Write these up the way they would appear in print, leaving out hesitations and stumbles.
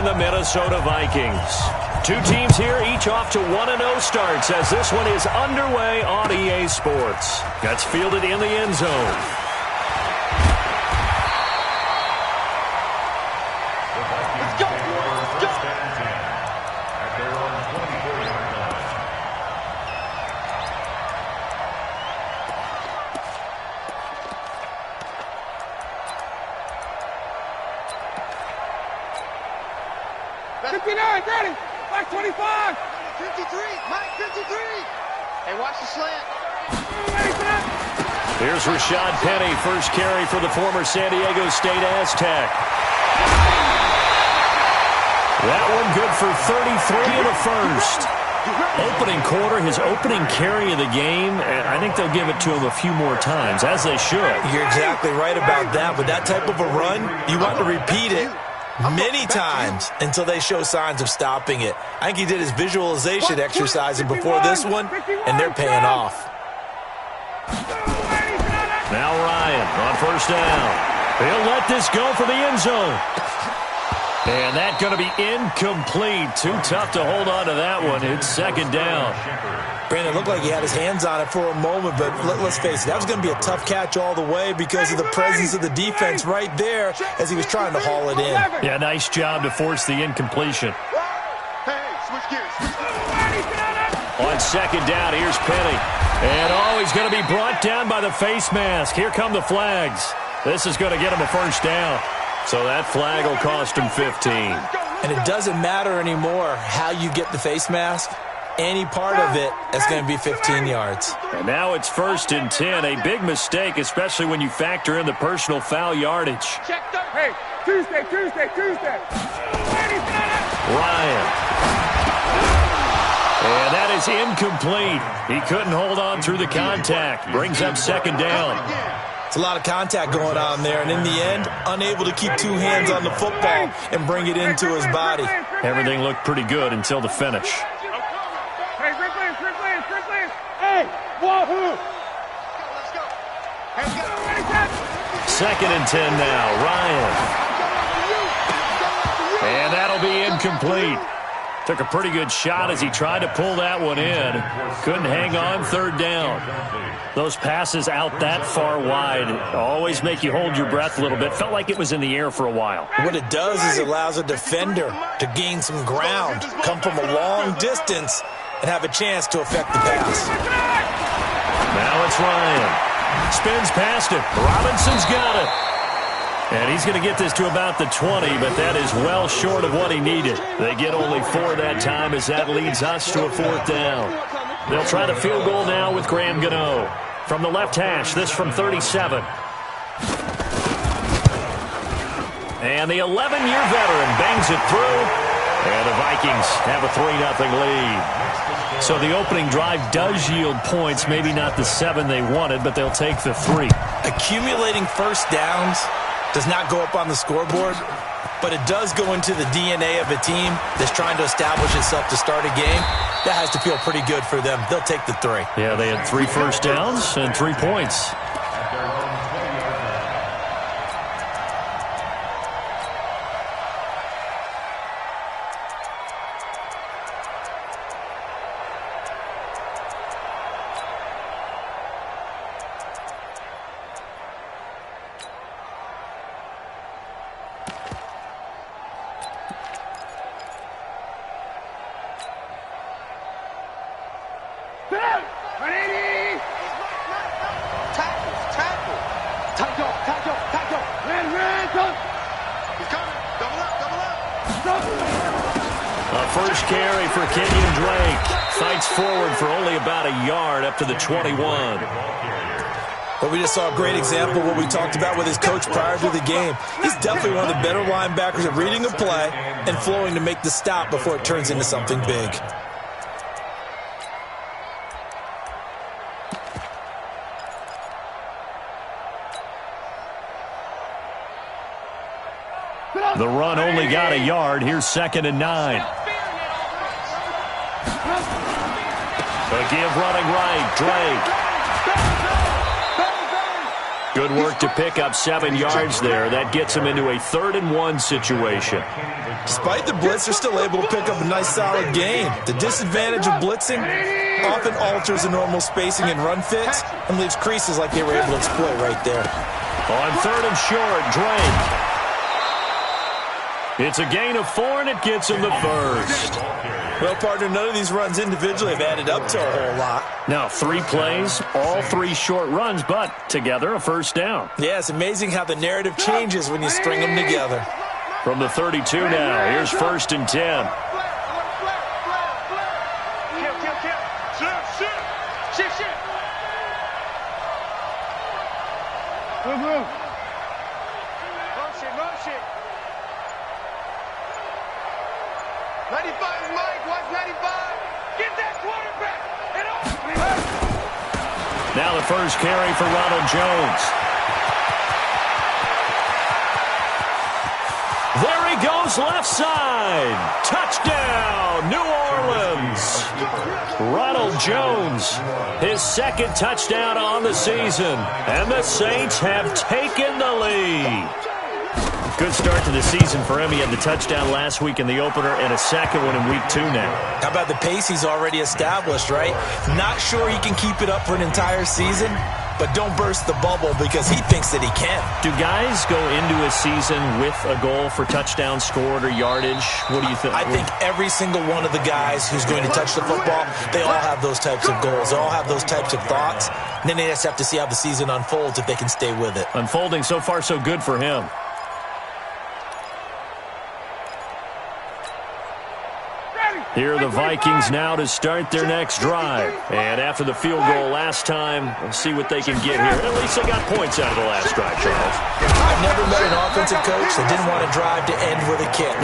The Minnesota Vikings. Two teams here, each off to 1-0 starts as this one is underway on EA Sports. That's fielded in the end zone. Ready, Mike 25. 53, Mike 53. Hey, watch the slant. Here's Rashad Penny, first carry for the former San Diego State Aztec. That one good for 33 in the first. Opening quarter, his opening carry of the game, and I think they'll give it to him a few more times, as they should. You're exactly right about that. With that type of a run, you want to repeat it many times until they show signs of stopping it. I think he did his visualization exercising before this one, and they're paying off. Now Ryan on first down. He'll let this go for the end zone. And that's going to be incomplete. Too tough to hold on to that one. It's second down. Brandon, looked like he had his hands on it for a moment, but let's face it, that was going to be a tough catch all the way because of the presence of the defense right there as he was trying to haul it in. Yeah, nice job to force the incompletion. On second down, here's Penny. And, he's going to be brought down by the face mask. Here come the flags. This is going to get him a first down. So that flag will cost him 15. And it doesn't matter anymore how you get the face mask. Any part of it is going to be 15 yards. And now it's 1st and 10. A big mistake, especially when you factor in the personal foul yardage. Hey, Tuesday. Ryan. And that is incomplete. He couldn't hold on through the contact. Brings up second down. It's a lot of contact going on there, and in the end, unable to keep two hands on the football and bring it into his body. Everything looked pretty good until the finish. Hey, Ripley. Hey, wahoo! Let's go. 2nd and 10 now, Ryan. And that'll be incomplete. Took a pretty good shot as he tried to pull that one in. Couldn't hang on, 3rd down. Those passes out that far wide always make you hold your breath a little bit. Felt like it was in the air for a while. What it does is it allows a defender to gain some ground, come from a long distance, and have a chance to affect the pass. Now it's Ryan. Spins past it. Robinson's got it. And he's going to get this to about the 20, but that is well short of what he needed. They get only 4 that time as that leads us to a 4th down. They'll try the field goal now with Graham Gano. From the left hash, this from 37. And the 11-year veteran bangs it through. And the Vikings have a 3-0 lead. So the opening drive does yield points, maybe not the 7 they wanted, but they'll take the 3. Accumulating first downs does not go up on the scoreboard, but it does go into the DNA of a team that's trying to establish itself to start a game. That has to feel pretty good for them. They'll take the 3. Yeah, they had 3 first downs and 3 points. First carry for Kenyon Drake. Fights forward for only about a yard up to the 21. But we just saw a great example of what we talked about with his coach prior to the game. He's definitely one of the better linebackers at reading a play and flowing to make the stop before it turns into something big. The run only got a yard. Here's 2nd and 9. A give running right, Drake. Good work to pick up 7 yards there. That gets them into a 3rd-and-1 situation. Despite the blitz, they're still able to pick up a nice, solid gain. The disadvantage of blitzing often alters the normal spacing and run fits and leaves creases like they were able to exploit right there. On 3rd and short, Drake. It's a gain of 4, and it gets him the first. Well, partner, none of these runs individually have added up to a whole lot. Now, 3 plays, all 3 short runs, but together a first down. Yeah, it's amazing how the narrative changes when you string them together. From the 32 now, here's 1st and 10. Motion. 95 is Mike. Watch 95. Get that quarterback. Now the first carry for Ronald Jones. There he goes, left side. Touchdown, New Orleans. Ronald Jones, his 2nd touchdown on the season. And the Saints have taken the lead. Good start to the season for him. He had the touchdown last week in the opener and a 2nd one in week 2 now. How about the pace he's already established, right? Not sure he can keep it up for an entire season, but don't burst the bubble because he thinks that he can. Do guys go into a season with a goal for touchdown scored or yardage? What do you think? I think every single one of the guys who's going to touch the football, they all have those types of goals. They all have those types of thoughts. And then they just have to see how the season unfolds if they can stay with it. Unfolding so far so good for him. Here are the Vikings now to start their next drive. And after the field goal last time, we'll see what they can get here. At least they got points out of the last drive, Charles. I've never met an offensive coach that didn't want to drive to end with a kick.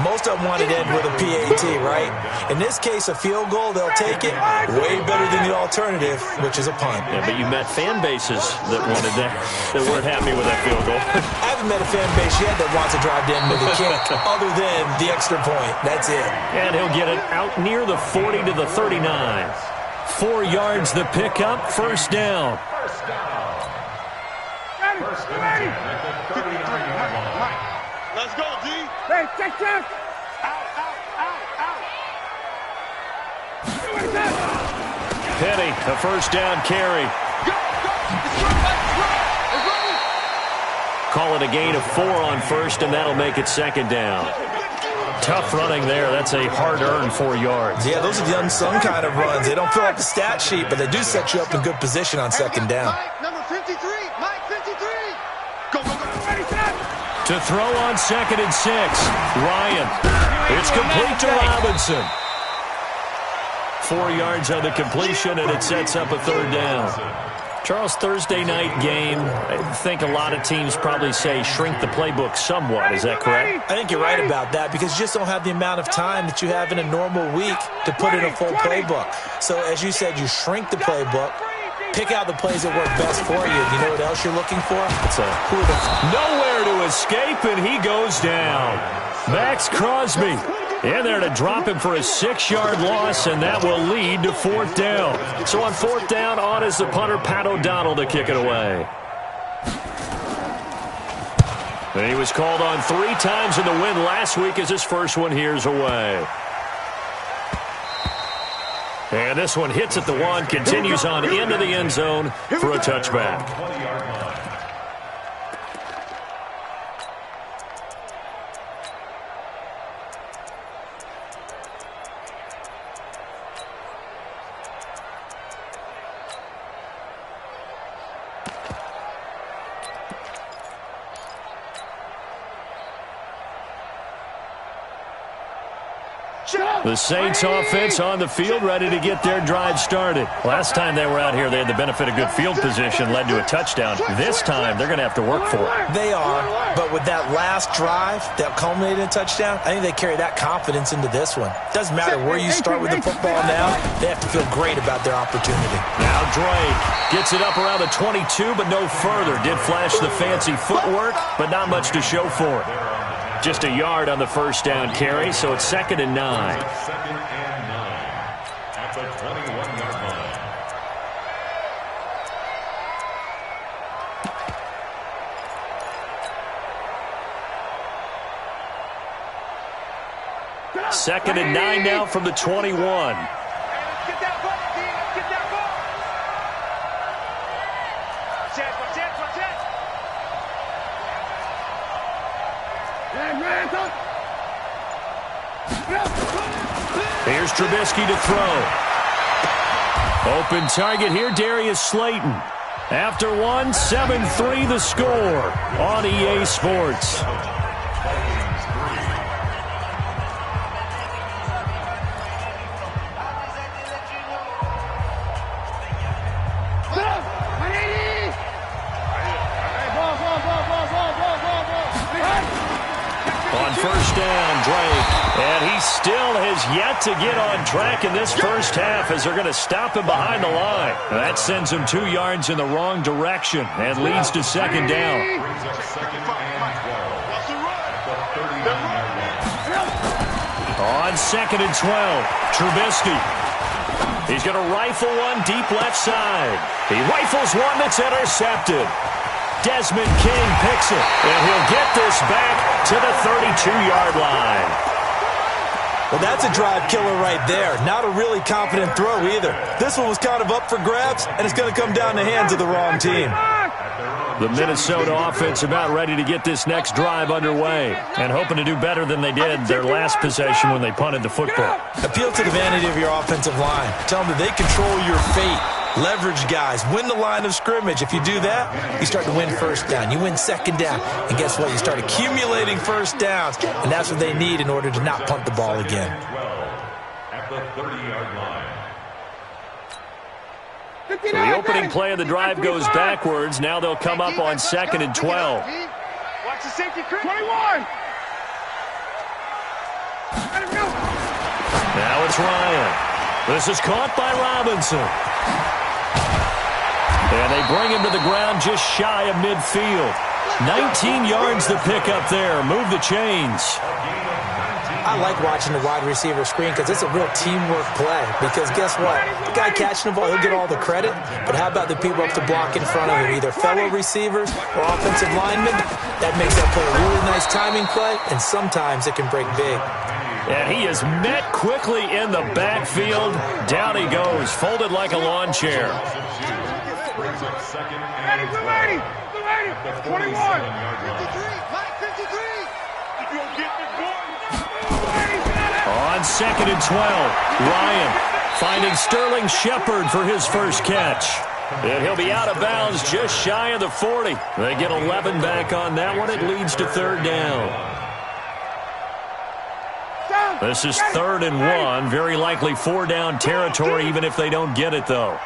Most of them wanted to end with a PAT, right? In this case, a field goal, they'll take it way better than the alternative, which is a punt. Yeah, but you met fan bases that wanted that weren't happy with that field goal. I haven't met a fan base yet that wants to drive to end with a kick other than the extra point. That's it. And he'll get it out near the 40 to the 39. 4 yards the pickup, 1st down. Let's go, D. Hey, check. Out. Penny, a 1st down carry. Go. It's running. Call it a gain of 4 on 1st, and that'll make it 2nd down. Tough running there. That's a hard-earned 4 yards. Yeah, those are the unsung kind of runs. They don't fill out the stat sheet, but they do set you up in good position on 2nd down. Mike, number 53. Mike, 53. Go. Ready, To throw on 2nd and 6. Ryan. It's complete to Robinson. 4 yards on the completion, and it sets up a 3rd down. Charles, Thursday night game, I think a lot of teams probably say shrink the playbook somewhat. Is that correct? I think you're right about that because you just don't have the amount of time that you have in a normal week to put in a full playbook. So as you said, you shrink the playbook, pick out the plays that work best for you. You know what else you're looking for? Nowhere to escape, and he goes down. Max Crosby in there to drop him for a 6-yard loss, and that will lead to 4th down. So on 4th down, on is the punter, Pat O'Donnell, to kick it away. And he was called on 3 times in the win last week as his first one here's away. And this one hits at the 1, continues on into the end zone for a touchback. The Saints offense on the field, ready to get their drive started. Last time they were out here, they had the benefit of good field position, led to a touchdown. This time, they're going to have to work for it. They are, but with that last drive that culminated in a touchdown, I think they carry that confidence into this one. Doesn't matter where you start with the football now, they have to feel great about their opportunity. Now Drake gets it up around the 22, but no further. Did flash the fancy footwork, but not much to show for it. Just a yard on the 1st down carry, so it's 2nd and 9. At the 21-yard 2nd and 9 now from the 21. Let's get that ball, D. Let's get that ball. Watch out. Here's Trubisky to throw. Open target here, Darius Slayton. After one, 7-3 the score on EA Sports. On first down, Drake. And he still has yet to get on track in this first half as they're going to stop him behind the line. That sends him 2 yards in the wrong direction and leads to 2nd down. On 2nd and 12, Trubisky. He's going to rifle one deep left side. He rifles one that's intercepted. Desmond King picks it, and he'll get this back to the 32-yard line. Well, that's a drive killer right there. Not a really confident throw either. This one was kind of up for grabs, and it's going to come down the hands of the wrong team. The Minnesota offense about ready to get this next drive underway and hoping to do better than they did their last possession when they punted the football. Appeal to the vanity of your offensive line. Tell them that they control your fate. Leverage guys. Win the line of scrimmage. If you do that, you start to win first down. You win 2nd down. And guess what? You start accumulating first downs. And that's what they need in order to not punt the ball again. At the 30-yard line. So the opening play of the drive goes backwards. Now they'll come up on 2nd and 12. Watch the safety. 21. Now it's Ryan. This is caught by Robinson. And they bring him to the ground just shy of midfield. 19 yards to pick up there. Move the chains. I like watching the wide receiver screen because it's a real teamwork play. Because guess what? The guy catching the ball, he'll get all the credit. But how about the people up to block in front of him, either fellow receivers or offensive linemen? That makes that play a really nice timing play, and sometimes it can break big. And he is met quickly in the backfield. Down he goes, folded like a lawn chair. Brings up 2nd and 12. 21. 53. Mike, 53. On 2nd and 12, Ryan finding Sterling Shepard for his first catch. And he'll be out of bounds just shy of the 40. They get 11 back on that one. It leads to 3rd down. This is 3rd and 1. Very likely 4-down territory, even if they don't get it, though.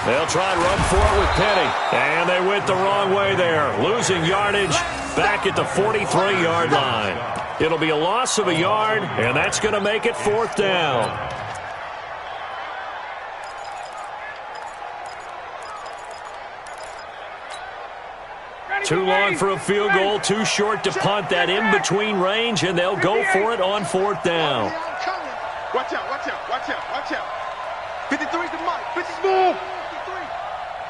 They'll try and run for it with Penny. And they went the wrong way there. Losing yardage back at the 43-yard line. It'll be a loss of a yard, and that's going to make it 4th down. Too long for a field goal, too short to punt that in-between range, and they'll go for it on 4th down. Watch out. 53 to Mike. 50 move. 53.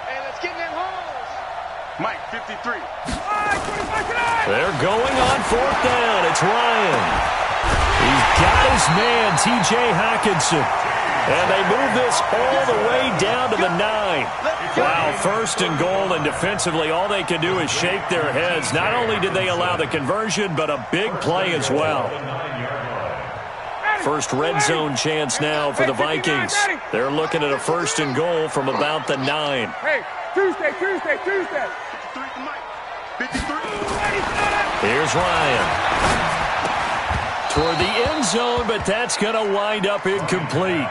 Hey, let's get in that holes. Mike, 53. They're going on 4th down. It's Ryan. He's got his man, T.J. Hockenson. And they move this all the way down to the 9. Wow, 1st and goal, and defensively all they can do is shake their heads. Not only did they allow the conversion, but a big play as well. First red zone chance now for the Vikings. They're looking at a 1st and goal from about the 9. Hey, Tuesday. 53 to Mike. 53. Here's Ryan. Toward the end zone, but that's going to wind up incomplete.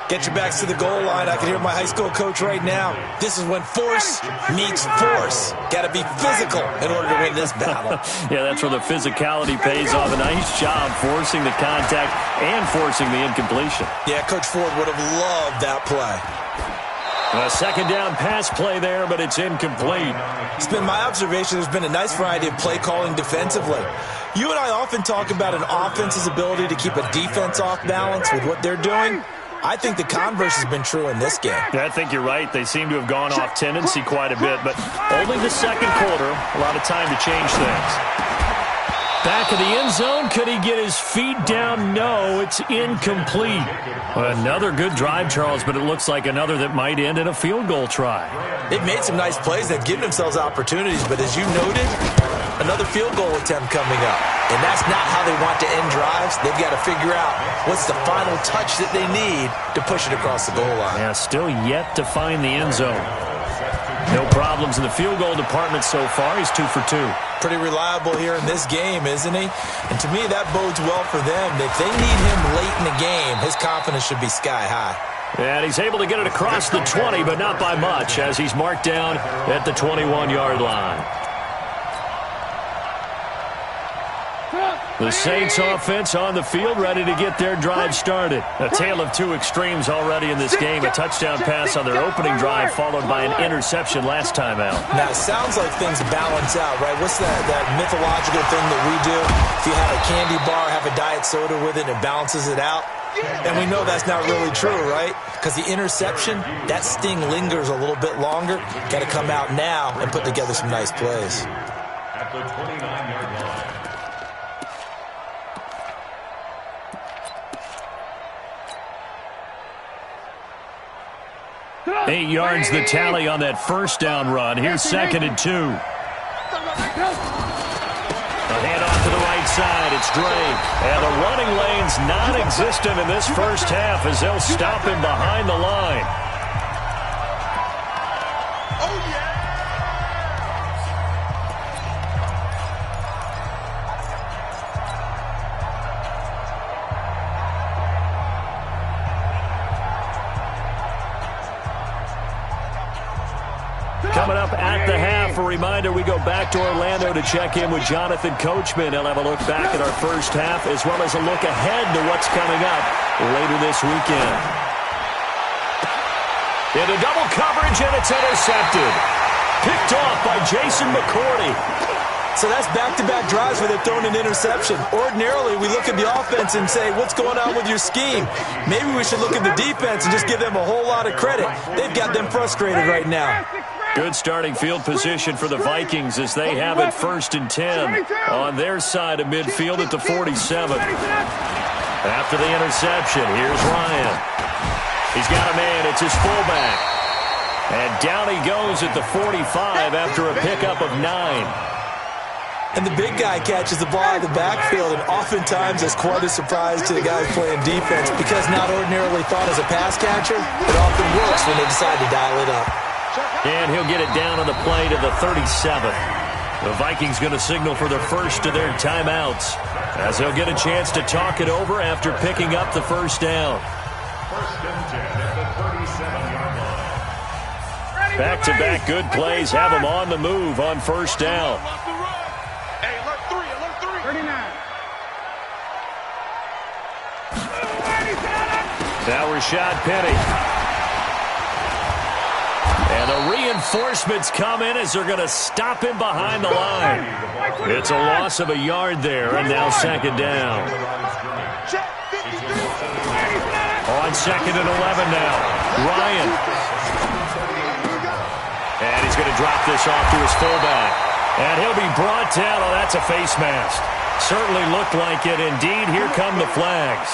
Get your backs to the goal line. I can hear my high school coach right now. This is when force meets force. Got to be physical in order to win this battle. Yeah, that's where the physicality pays off. A nice job forcing the contact and forcing the incompletion. Yeah, Coach Ford would have loved that play. A 2nd down pass play there, but it's incomplete. It's been my observation there's been a nice variety of play calling defensively. You and I often talk about an offense's ability to keep a defense off balance with what they're doing. I think the converse has been true in this game. Yeah, I think you're right. They seem to have gone off tendency quite a bit, but only the 2nd quarter. A lot of time to change things. Back of the end zone. Could he get his feet down? No, it's incomplete. Another good drive, Charles, but it looks like another that might end in a field goal try. They've made some nice plays. They've given themselves opportunities, but as you noted, another field goal attempt coming up. And that's not how they want to end drives. They've got to figure out what's the final touch that they need to push it across the goal line. Yeah, still yet to find the end zone. No problems in the field goal department so far. He's 2 for 2. Pretty reliable here in this game, isn't he? And to me, that bodes well for them. If they need him late in the game, his confidence should be sky high. And he's able to get it across the 20, but not by much, as he's marked down at the 21-yard line. The Saints offense on the field, ready to get their drive started. A tale of two extremes already in this game. A touchdown pass on their opening drive, followed by an interception last time out. Now, it sounds like things balance out, right? What's that mythological thing that we do? If you have a candy bar, have a diet soda with it, and it balances it out. And we know that's not really true, right? Because the interception, that sting lingers a little bit longer. Got to come out now and put together some nice plays. At the 29-yard line. 8 yards the tally on that first down run. Here's 2nd and 2. A handoff to the right side. It's Drake. And the running lane's non-existent in this first half as they'll stop him behind the line. Coming up at the half, a reminder, we go back to Orlando to check in with Jonathan Coachman. He'll have a look back at our first half as well as a look ahead to what's coming up later this weekend. Into double coverage, and it's intercepted. Picked off by Jason McCourty. So that's back-to-back drives where they're throwing an interception. Ordinarily, we look at the offense and say, what's going on with your scheme? Maybe we should look at the defense and just give them a whole lot of credit. They've got them frustrated right now. Good starting field position for the Vikings as they have it 1st and 10 on their side of midfield at the 47. After the interception, here's Ryan. He's got a man. It's his fullback. And down he goes at the 45 after a pickup of 9. And the big guy catches the ball out of the backfield, and oftentimes that's quite a surprise to the guys playing defense because not ordinarily thought as a pass catcher, it often works when they decide to dial it up. And he'll get it down on the play to the 37. The Vikings going to signal for the first of their timeouts as they'll get a chance to talk it over after picking up the first down. 1st and 10 at the 37-yard line. Back-to-back good plays have them on the move on first down. Hey, alert 3, 39. Now Rashad Penny. And the reinforcements come in as they're going to stop him behind the line. It's a loss of a yard there, and now 2nd down. On 2nd and 11 now. Ryan. And he's going to drop this off to his fullback. And he'll be brought down. Oh, that's a face mask. Certainly looked like it. Indeed, here come the flags.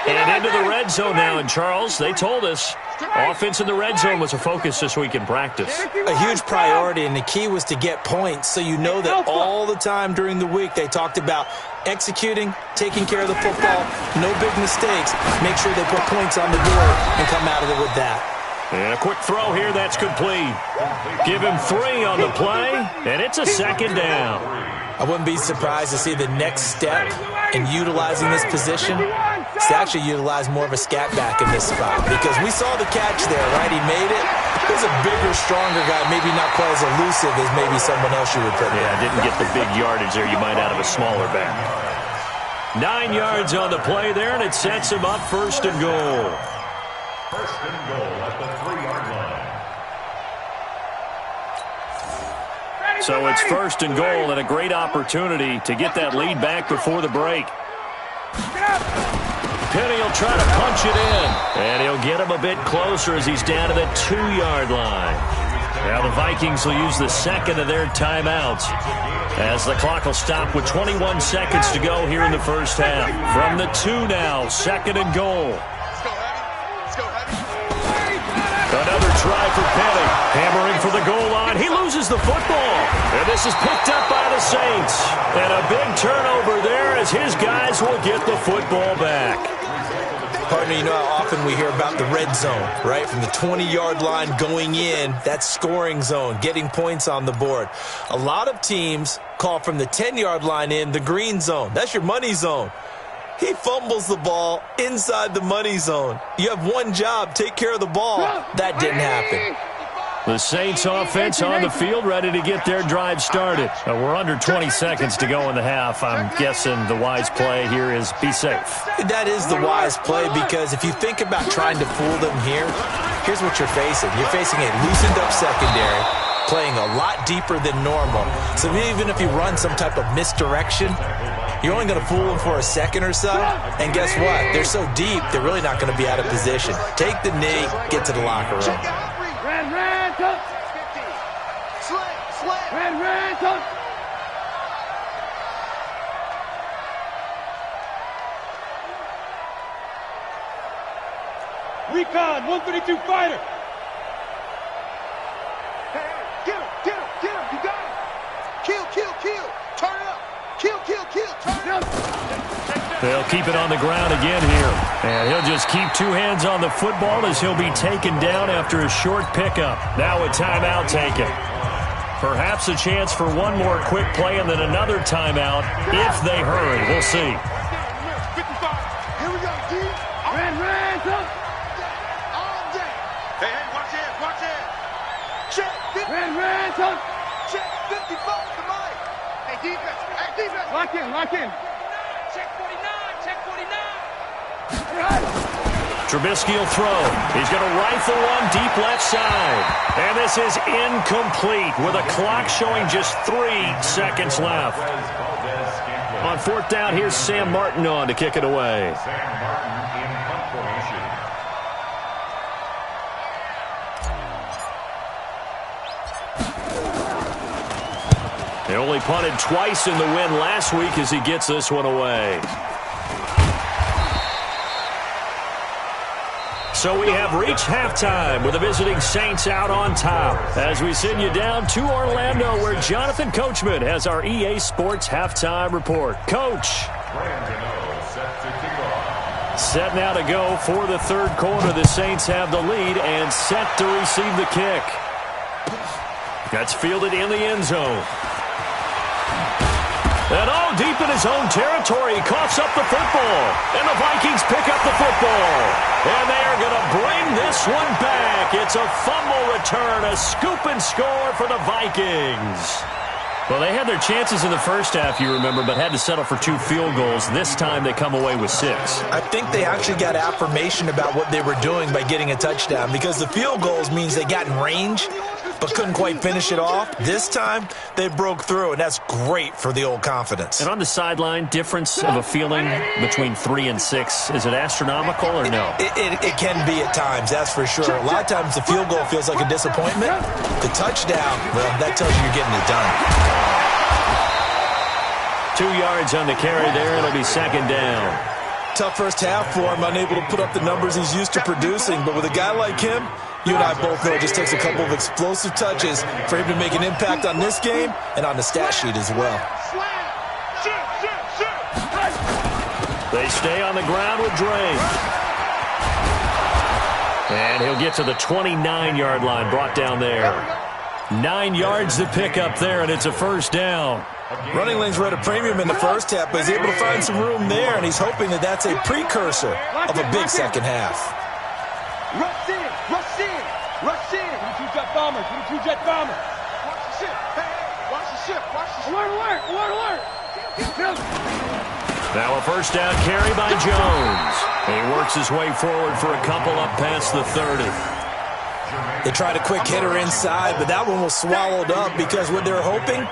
And into the red zone now. And, Charles, they told us offense in the red zone was a focus this week in practice. A huge priority, and the key was to get points. So you know that all the time during the week they talked about executing, taking care of the football, no big mistakes. Make sure they put points on the board and come out of it with that. And a quick throw here, that's complete. Give him 3 on the play, and it's a 2nd down. I wouldn't be surprised to see the next step in utilizing this position is to actually utilize more of a scat back in this spot. Because we saw the catch there, right? He made it. He's a bigger, stronger guy, maybe not quite as elusive as maybe someone else you would put there. Yeah, didn't get the big yardage there you might out of a smaller back. 9 yards on the play there, and it sets him up 1st and goal. 1st and goal at the 3-yard line. So it's 1st and goal and a great opportunity to get that lead back before the break. Penny will try to punch it in, and he'll get him a bit closer as he's down to the 2-yard line. Now the Vikings will use the second of their timeouts as the clock will stop with 21 seconds to go here in the first half. From the 2 now, second and goal. Another try for Penny. Hammering for the goal line. He loses the football. And this is picked up by the Saints. And a big turnover there as his guys will get the football back. Partner, you know how often we hear about the red zone, right? From the 20-yard line going in, that's scoring zone, getting points on the board. A lot of teams call from the 10-yard line in the green zone. That's your money zone. He fumbles the ball inside the money zone. You have one job, take care of the ball. That didn't happen. The Saints offense on the field, ready to get their drive started. We're under 20 seconds to go in the half. I'm guessing the wise play here is be safe. That is the wise play because if you think about trying to fool them here, here's what you're facing. You're facing a loosened up secondary, playing a lot deeper than normal. So even if you run some type of misdirection, you're only going to fool them for a second or so. And guess what? They're so deep, they're really not going to be out of position. Take the knee, get to the locker room. Recon, 132 fighter. Hey, get him, you got him. Kill, turn it up. Kill, turn it up. They'll keep it on the ground again here. And he'll just keep two hands on the football as he'll be taken down after a short pickup. Now a timeout taken. Perhaps a chance for one more quick play and then another timeout if they hurry. We'll see. 55. Here we go, D. Ran, all day. Hey, watch it. Check 50. Ran, check 54 to Mike. Hey, defense. Lock in. Check 49. Trubisky will throw. He's going to rifle one deep left side. And this is incomplete with a clock showing just 3 seconds left. On fourth down, here's Sam Martin on to kick it away. They only punted twice in the win last week as he gets this one away. So we have reached halftime with the visiting Saints out on top as we send you down to Orlando where Jonathan Coachman has our EA Sports halftime report. Coach. Set now to go for the third quarter. The Saints have the lead and set to receive the kick. That's fielded in the end zone. And deep in his own territory, he coughs up the football. And the Vikings pick up the football. And they are going to bring this one back. It's a fumble return, a scoop and score for the Vikings. Well, they had their chances in the first half, you remember, but had to settle for 2 field goals. This time they come away with 6. I think they actually got affirmation about what they were doing by getting a touchdown because the field goals means they got in range but couldn't quite finish it off. This time, they broke through, and that's great for the old confidence. And on the sideline, difference of a feeling between 3 and 6, is it astronomical or no? It can be at times, that's for sure. A lot of times the field goal feels like a disappointment. The touchdown, well, that tells you you're getting it done. 2 yards on the carry there. It'll be second down. Tough first half for him, unable to put up the numbers he's used to producing. But with a guy like him, you and I both know it just takes a couple of explosive touches for him to make an impact on this game and on the stat sheet as well. They stay on the ground with Dre. And he'll get to the 29-yard line, brought down there. 9 yards to pick up there, and it's a first down. Running lanes were at a premium in the first half, but he's able to find some room there, and he's hoping that that's a precursor of a big second half. Rush in. Two-jet bombers. Watch the ship. Hey, watch the ship. Alert. Now a first down carry by Jones. He works his way forward for a couple up past the 30. They tried a quick hitter inside, but that one was swallowed up because what they're hoping,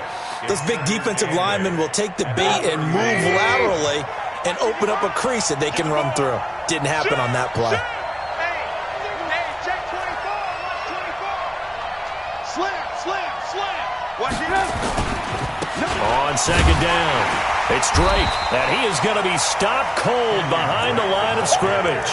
those big defensive linemen will take the bait and move laterally and open up a crease that they can run through. Didn't happen on that play. Hey, check 24. Watch 24. Slim. On second down, it's Drake, and he is going to be stopped cold behind the line of scrimmage.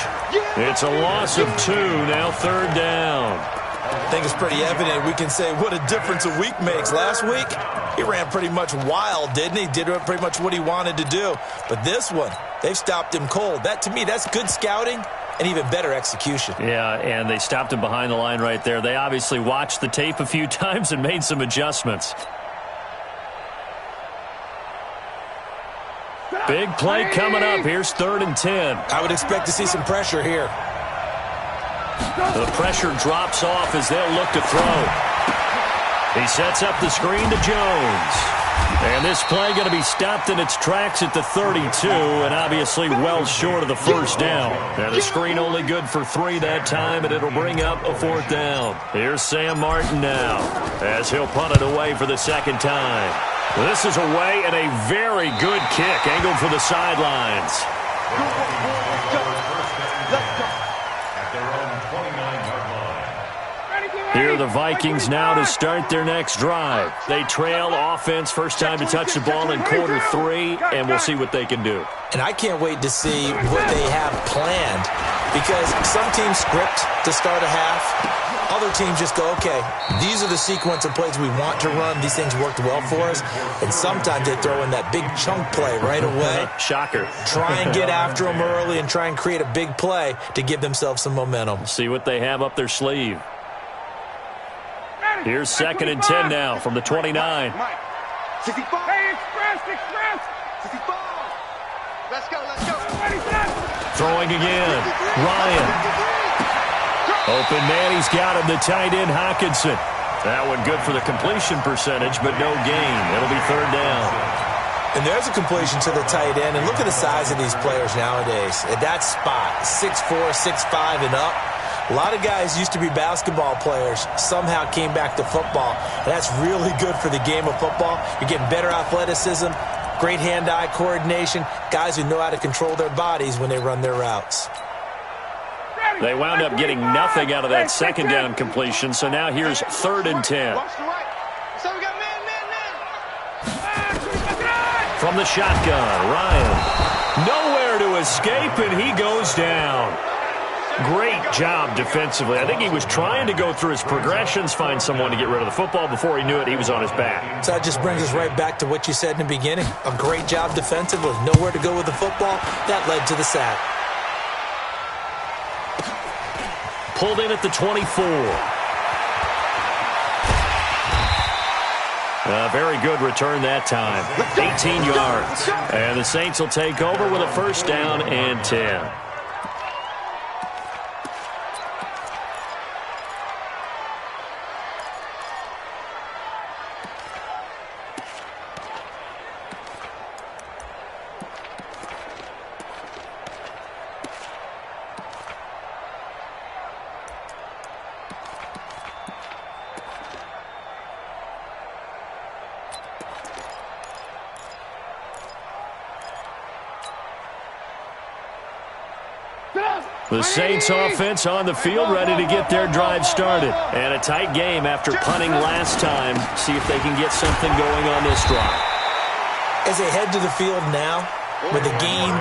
It's a loss of 2, now third down. I think it's pretty evident. We can say what a difference a week makes. Last week, he ran pretty much wild, didn't he? Did pretty much what he wanted to do. But this one, they've stopped him cold. That, to me, that's good scouting and even better execution. Yeah, and they stopped him behind the line right there. They obviously watched the tape a few times and made some adjustments. Big play coming up. Here's 3rd and 10. I would expect to see some pressure here. The pressure drops off as they'll look to throw. He sets up the screen to Jones. And this play going to be stopped in its tracks at the 32, and obviously well short of the first down. And the screen only good for 3 that time, and it'll bring up a 4th down. Here's Sam Martin now as he'll punt it away for the 2nd time. This is away and a very good kick angled for the sidelines. Here are the Vikings now to start their next drive. They trail offense, first time to touch the ball in quarter 3, and we'll see what they can do. And I can't wait to see what they have planned, because some teams script to start a half. Other teams just go, okay, these are the sequence of plays we want to run. These things worked well for us. And sometimes they throw in that big chunk play right away. Shocker. Try and get after them early and try and create a big play to give themselves some momentum. See what they have up their sleeve. Here's 2nd and 10 now from the 29. Hey, express! 65! Let's go! Throwing again. Ryan. Open man, he's got him, the tight end, Hockenson. That one good for the completion percentage, but no gain. It'll be 3rd down. And there's a completion to the tight end. And look at the size of these players nowadays. At that spot, 6'4", 6'5", and up. A lot of guys used to be basketball players, somehow came back to football. And that's really good for the game of football. You're getting better athleticism, great hand-eye coordination, guys who know how to control their bodies when they run their routes. They wound up getting nothing out of that 2nd down completion, so now here's 3rd and 10. From the shotgun, Ryan. Nowhere to escape, and he goes down. Great job defensively. I think he was trying to go through his progressions, find someone to get rid of the football. Before he knew it, he was on his back. So that just brings us right back to what you said in the beginning. A great job defensively. Nowhere to go with the football. That led to the sack. Pulled in at the 24. A very good return that time. 18 yards. And the Saints will take over with a 1st down and 10. The Saints offense on the field, ready to get their drive started. And a tight game after punting last time. See if they can get something going on this drive. As they head to the field now, with the game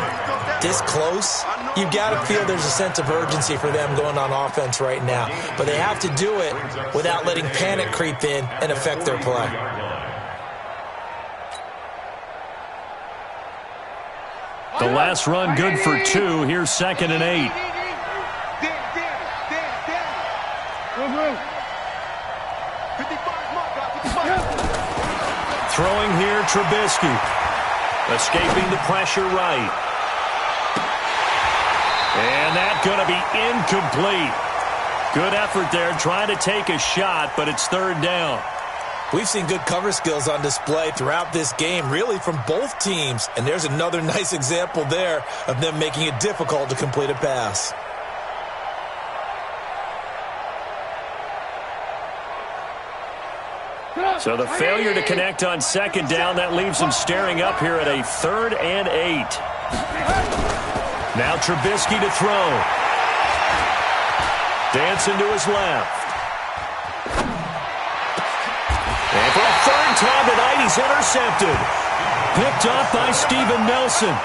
this close, you've got to feel there's a sense of urgency for them going on offense right now. But they have to do it without letting panic creep in and affect their play. The last run good for 2. Here's 2nd and 8. Throwing here, Trubisky. Escaping the pressure right. And that's going to be incomplete. Good effort there, trying to take a shot, but it's 3rd down. We've seen good cover skills on display throughout this game, really from both teams. And there's another nice example there of them making it difficult to complete a pass. So the failure to connect on 2nd down, that leaves them staring up here at a 3rd and 8. Now Trubisky to throw. Dancing to his left. And for a 3rd time tonight. He's intercepted. Picked off by Steven Nelson.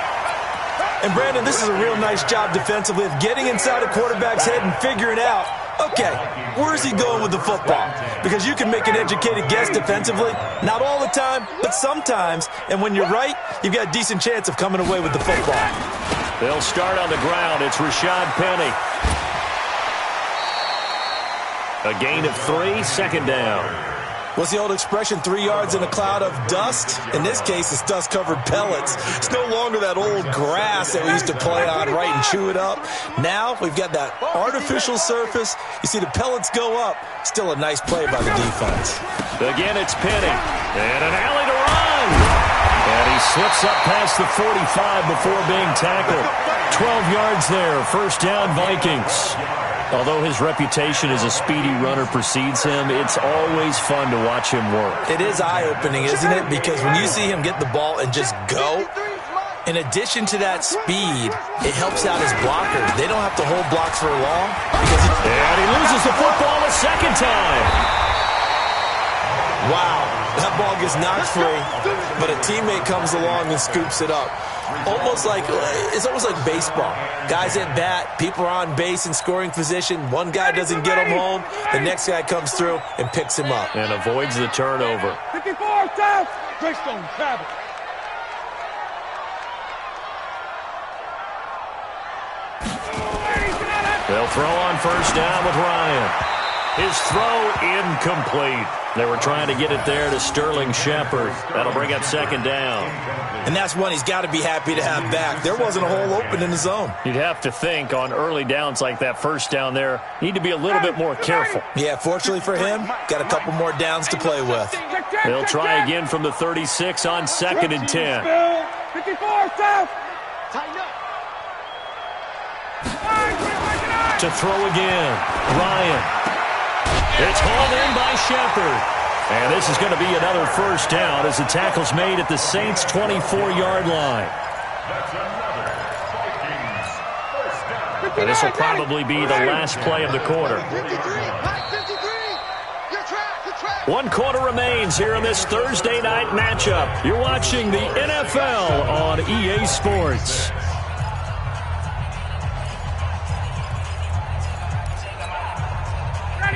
And, Brandon, this is a real nice job defensively of getting inside a quarterback's head and figuring out, okay, where's he going with the football? Because you can make an educated guess defensively. Not all the time, but sometimes. And when you're right, you've got a decent chance of coming away with the football. They'll start on the ground. It's Rashad Penny. A gain of 3, second down. What's the old expression, 3 yards in a cloud of dust? In this case, it's dust-covered pellets. It's no longer that old grass that we used to play on, right, and chew it up. Now we've got that artificial surface. You see the pellets go up. Still a nice play by the defense. Again, it's Penny. And an alley to run. And he slips up past the 45 before being tackled. 12 yards there. First down, Vikings. Although his reputation as a speedy runner precedes him, it's always fun to watch him work. It is eye-opening, isn't it? Because when you see him get the ball and just go, in addition to that speed, it helps out his blocker. They don't have to hold blocks for long. And he loses the football a second time. Wow, that ball gets knocked free, but a teammate comes along and scoops it up. It's almost like baseball. Guys at bat, people are on base in scoring position. One guy doesn't get him home. The next guy comes through and picks him up. And avoids the turnover. 54 South. Greystone travel. They'll throw on first down with Ryan. His throw incomplete. They were trying to get it there to Sterling Shepard. That'll bring up second down. And that's one he's got to be happy to have back. There wasn't a hole open in the zone. You'd have to think on early downs like that first down there, need to be a little bit more careful. Yeah, fortunately for him, got a couple more downs to play with. They'll try again from the 36 on second and 10. 54 South. To throw again, Ryan. It's hauled in by Shepard. And this is going to be another first down as the tackle's made at the Saints' 24-yard line. And this will probably be the last play of the quarter. 1 quarter remains here in this Thursday night matchup. You're watching the NFL on EA Sports.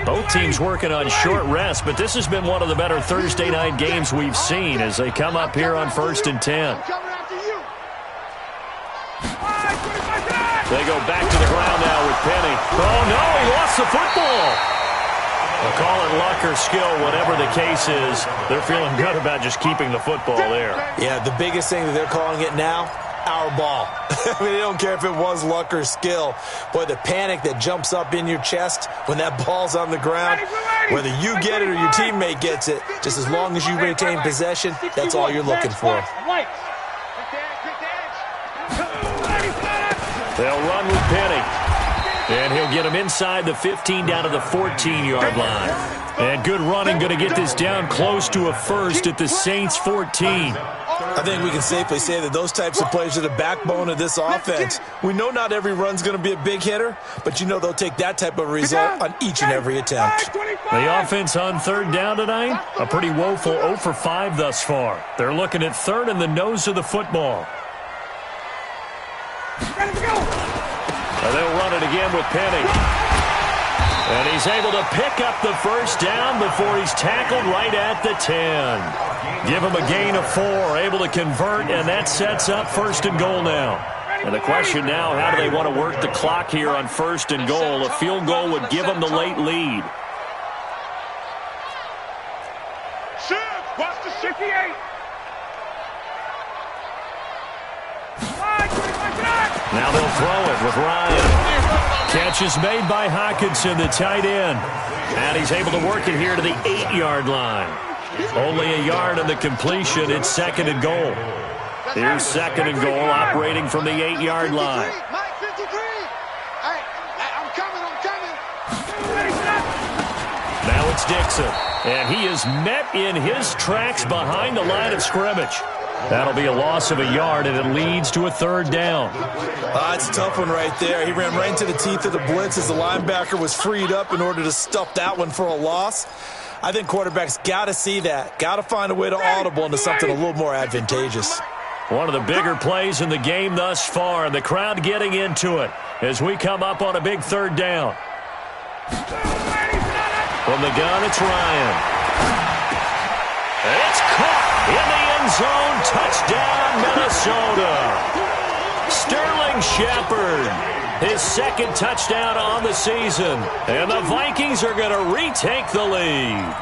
Both teams working on short rest, but this has been one of the better Thursday night games we've seen as they come up here on first and 10. They go back to the ground now with Penny. Oh, no, he lost the football. They'll call it luck or skill, whatever the case is. They're feeling good about just keeping the football there. Yeah, the biggest thing that they're calling it now, our ball. I mean, they don't care if it was luck or skill. Boy, the panic that jumps up in your chest when that ball's on the ground, whether you get it or your teammate gets it, just as long as you retain possession, that's all you're looking for. They'll run with Penny. And he'll get him inside the 15 down to the 14-yard line. And good running, going to get this down close to a first at the Saints' 14. I think we can safely say that those types of plays are the backbone of this offense. We know not every run's going to be a big hitter, but you know they'll take that type of result on each and every attempt. The offense on third down tonight, a pretty woeful 0 for 5 thus far. They're looking at third in the nose of the football. And they'll run it again with Penny. And he's able to pick up the first down before he's tackled right at the 10. Give him a gain of 4, able to convert, and that sets up first and goal now. And the question now, how do they want to work the clock here on first and goal? A field goal would give them the late lead. Watch the 58. Now they'll throw it with Ryan. Catch is made by Hockenson, the tight end. And he's able to work it here to the 8-yard line. Only a yard on the completion. It's second and goal. Here's second and goal operating from the 8-yard line. Now it's Dixon. And he is met in his tracks behind the line of scrimmage. That'll be a loss of a yard, and it leads to a third down. It's a tough one right there. He ran right into the teeth of the blitz as the linebacker was freed up in order to stuff that one for a loss. I think quarterbacks got to see that. Got to find a way to audible into something a little more advantageous. One of the bigger plays in the game thus far, and the crowd getting into it as we come up on a big third down. From the gun, it's Ryan. It's caught in the end zone. Touchdown, Minnesota. Sterling Shepard, his second touchdown on the season. And the Vikings are going to retake the lead.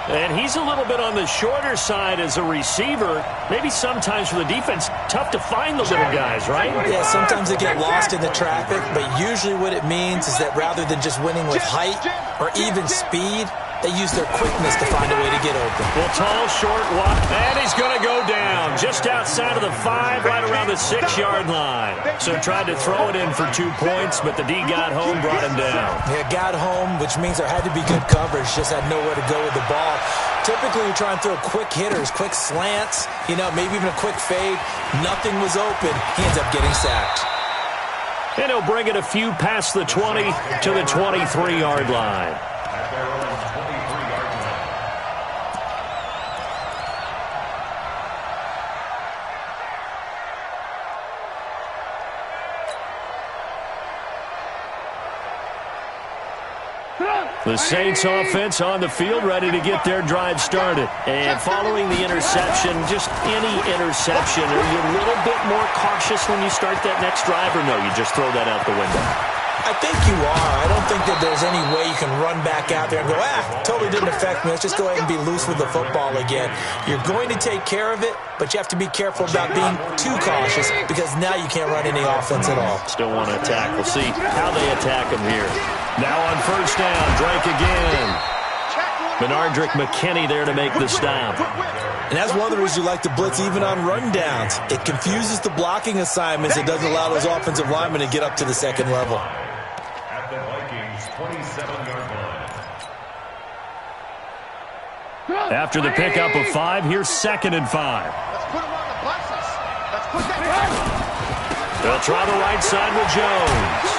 And he's a little bit on the shorter side as a receiver. Maybe sometimes for the defense, tough to find the little guys, right? Yeah, sometimes they get lost in the traffic, but usually what it means is that rather than just winning with height or even speed, they use their quickness to find a way to get open. Well, tall, short, walk, and he's going to go down just outside of the 5, right around the 6-yard line. So tried to throw it in for 2 points, but the D got home, brought him down. Yeah, got home, which means there had to be good coverage, just had nowhere to go with the ball. Typically, you try and throw quick hitters, quick slants, maybe even a quick fade. Nothing was open. He ends up getting sacked. And he'll bring it a few past the 20 to the 23-yard line. The Saints offense on the field, ready to get their drive started. And following the interception, just any interception, are you a little bit more cautious when you start that next drive, or no, you just throw that out the window? I think you are. I don't think that there's any way you can run back out there and go, totally didn't affect me. Let's just go ahead and be loose with the football again. You're going to take care of it, but you have to be careful about being too cautious because now you can't run any offense at all. Still want to attack. We'll see how they attack him here. Now on first down, Drake again. Benardrick McKinney there to make the stop. And that's one of the reasons you like to blitz even on rundowns. It confuses the blocking assignments. It doesn't allow those offensive linemen to get up to the second level. At the Vikings' 27-yard line. After the pickup of 5, here's 2nd and 5. Let's put him on the buses. Let's put that. They'll try the right side with Jones.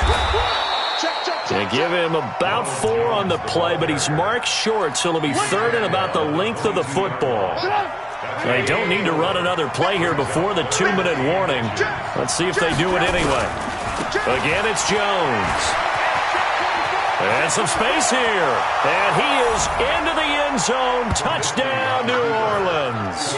They give him about 4 on the play, but he's marked short, so it'll be 3rd and about the length of the football. They don't need to run another play here before the 2-minute warning. Let's see if they do it anyway. Again, it's Jones. And some space here. And he is into the end zone. Touchdown, New Orleans.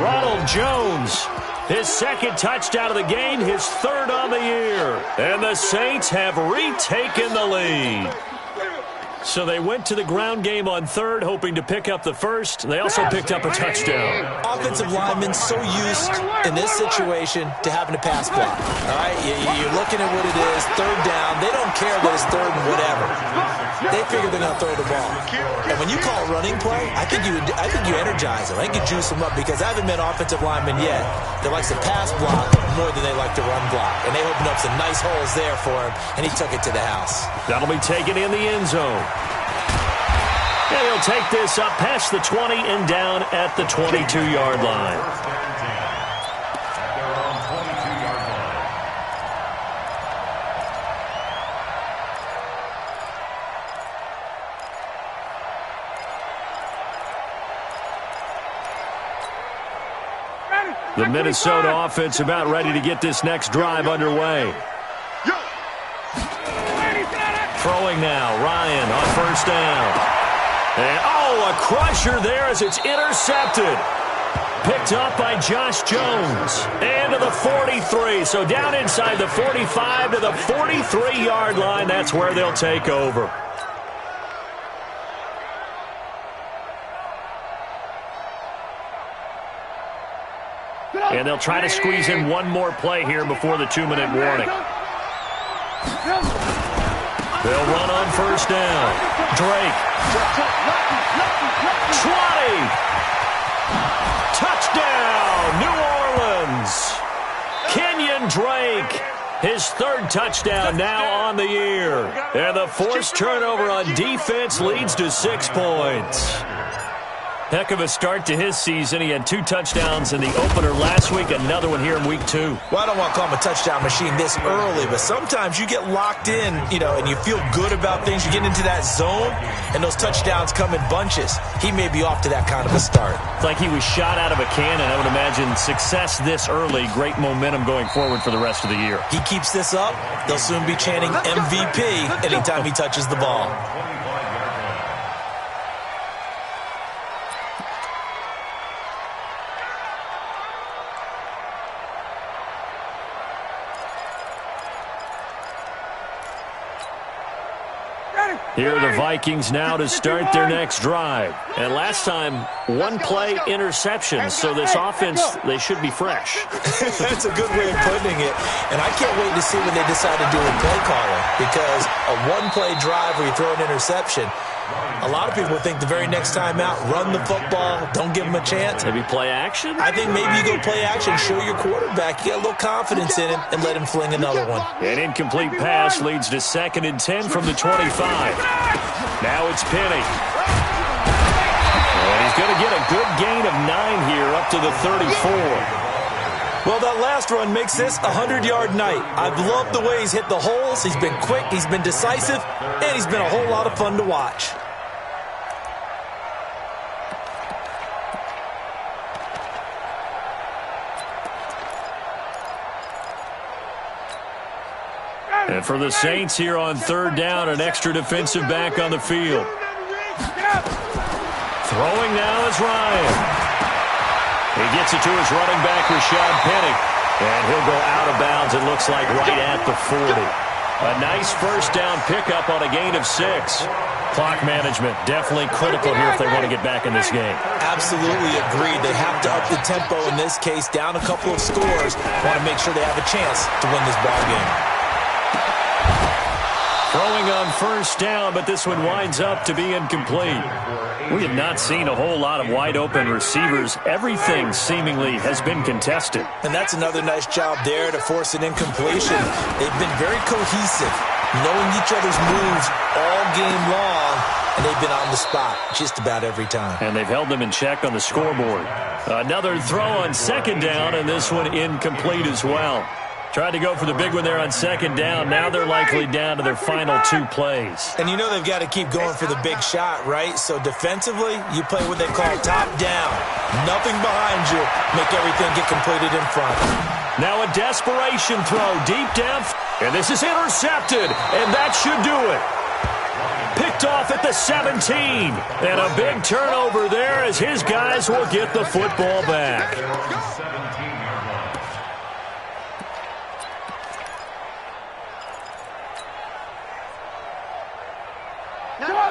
Ronald Jones, his 2nd touchdown of the game, his 3rd on the year. And the Saints have retaken the lead. So they went to the ground game on 3rd, hoping to pick up the 1st. They also picked up a touchdown. Offensive linemen so used in this situation to having to pass block. All right, you're looking at what it is, 3rd down. They don't care that it's 3rd and whatever. They figure they're going to throw the ball. And when you call a running play, I think you energize them. I think you juice them up because I haven't met offensive linemen yet that likes to pass block more than they like to run block. And they opened up some nice holes there for him, and he took it to the house. That'll be taken in the end zone. And he'll take this up past the 20 and down at the 22-yard line. The Minnesota offense about ready to get this next drive underway. Throwing now, Ryan on first down. And, a crusher there as it's intercepted. Picked up by Josh Jones. And to the 43. So down inside the 45 to the 43-yard line. That's where they'll take over. And they'll try to squeeze in one more play here before the 2-minute warning. They'll run on first down. Drake. 20. Touchdown, New Orleans. Kenyon Drake, his 3rd touchdown now on the year. And the forced turnover on defense leads to 6 points. Heck of a start to his season. He had 2 touchdowns in the opener last week, another one here in week 2. Well, I don't want to call him a touchdown machine this early, but sometimes you get locked in, and you feel good about things. You get into that zone, and those touchdowns come in bunches. He may be off to that kind of a start. It's like he was shot out of a cannon. I would imagine success this early, great momentum going forward for the rest of the year. He keeps this up, they'll soon be chanting MVP anytime he touches the ball. Here are the Vikings now to start their next drive. And last time, 1-play interception. So this offense, they should be fresh. That's a good way of putting it. And I can't wait to see when they decide to do a play caller. Because a 1-play drive where you throw an interception, a lot of people think the very next time out, run the football, don't give him a chance. Maybe play action? I think maybe you go play action, show your quarterback, you get a little confidence in him, and let him fling another one. An incomplete pass leads to 2nd and 10 from the 25. Now it's Penny. And he's going to get a good gain of 9 here up to the 34. Well, that last run makes this a 100-yard night. I've loved the way he's hit the holes. He's been quick, he's been decisive, and he's been a whole lot of fun to watch. And for the Saints here on 3rd down, an extra defensive back on the field. Throwing now is Ryan. He gets it to his running back, Rashad Penny. And he'll go out of bounds, it looks like, right at the 40. A nice 1st down pickup on a gain of 6. Clock management definitely critical here if they want to get back in this game. Absolutely agreed. They have to up the tempo in this case, down a couple of scores. Want to make sure they have a chance to win this ball game. Throwing on 1st down, but this one winds up to be incomplete. We have not seen a whole lot of wide-open receivers. Everything seemingly has been contested. And that's another nice job there to force an incompletion. They've been very cohesive, knowing each other's moves all game long, and they've been on the spot just about every time. And they've held them in check on the scoreboard. Another throw on 2nd down, and this one incomplete as well. Tried to go for the big one there on 2nd down. Now they're likely down to their final 2 plays. And you know they've got to keep going for the big shot, right? So defensively, you play what they call top down. Nothing behind you. Make everything get completed in front. Now a desperation throw deep down. And this is intercepted. And that should do it. Picked off at the 17. And a big turnover there as his guys will get the football back.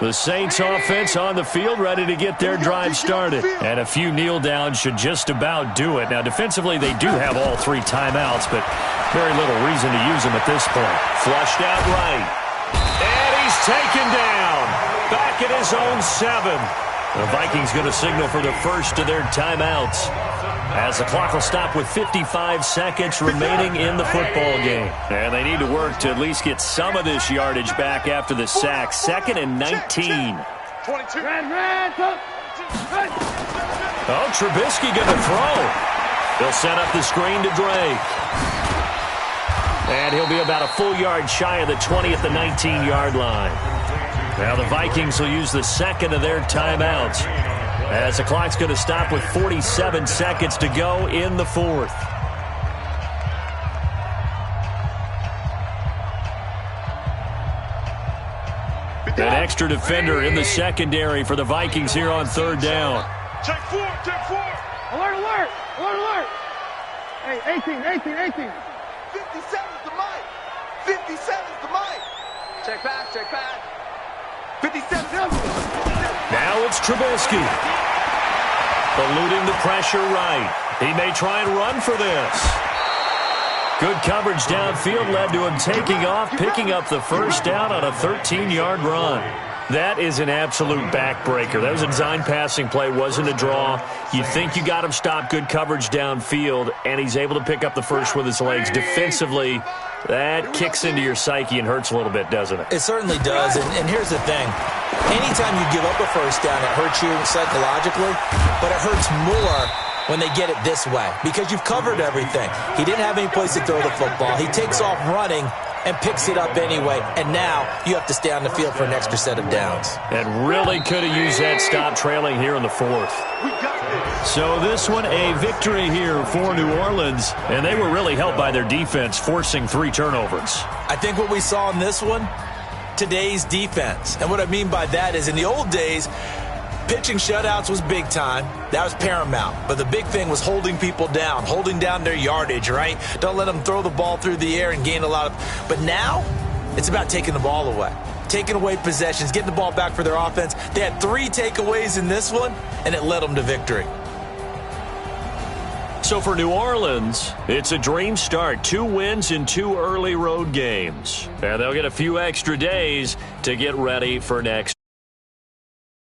The Saints offense on the field ready to get their drive started. And a few kneel downs should just about do it. Now, defensively, they do have all 3 timeouts, but very little reason to use them at this point. Flushed out right. And he's taken down. Back at his own 7. The Vikings going to signal for the first of their timeouts, as the clock will stop with 55 seconds remaining in the football game. And they need to work to at least get some of this yardage back after the sack. 2nd and 19. 22. Oh, Trubisky going to throw. They'll set up the screen to Drake. And he'll be about a full yard shy of the 20 at the 19-yard line. Now the Vikings will use the 2nd of their timeouts, as the clock's going to stop with 47 seconds to go in the 4th. An extra defender in the secondary for the Vikings here on 3rd down. Take 4, take 4. Alert, alert, alert, alert. Hey, 18. 57's the mic. 57's the mic. Check back, check back. 57. Now it's Trubisky. Eluding the pressure right. He may try and run for this. Good coverage downfield led to him taking off, picking up the 1st down on a 13-yard run. That is an absolute backbreaker. That was a design passing play, wasn't a draw. You think you got him stopped, good coverage downfield, and he's able to pick up the first with his legs. Defensively, That kicks into your psyche and hurts a little bit, doesn't it? It certainly does, and here's the thing. Anytime you give up a first down, it hurts you psychologically, but it hurts more when they get it this way because you've covered everything. He didn't have any place to throw the football. He takes off running and picks it up anyway, and now you have to stay on the field for an extra set of downs. And really could have used that stop trailing here in the fourth. We got this. So this one, a victory here for New Orleans, and they were really helped by their defense, forcing 3 turnovers. I think what we saw in this one, today's defense. And what I mean by that is in the old days, pitching shutouts was big time. That was paramount. But the big thing was holding people down, holding down their yardage, right? Don't let them throw the ball through the air and gain a lot of... But now, it's about taking the ball away. Taking away possessions, getting the ball back for their offense. They had 3 takeaways in this one, and it led them to victory. So for New Orleans, it's a dream start. 2 wins in 2 early road games. And they'll get a few extra days to get ready for next.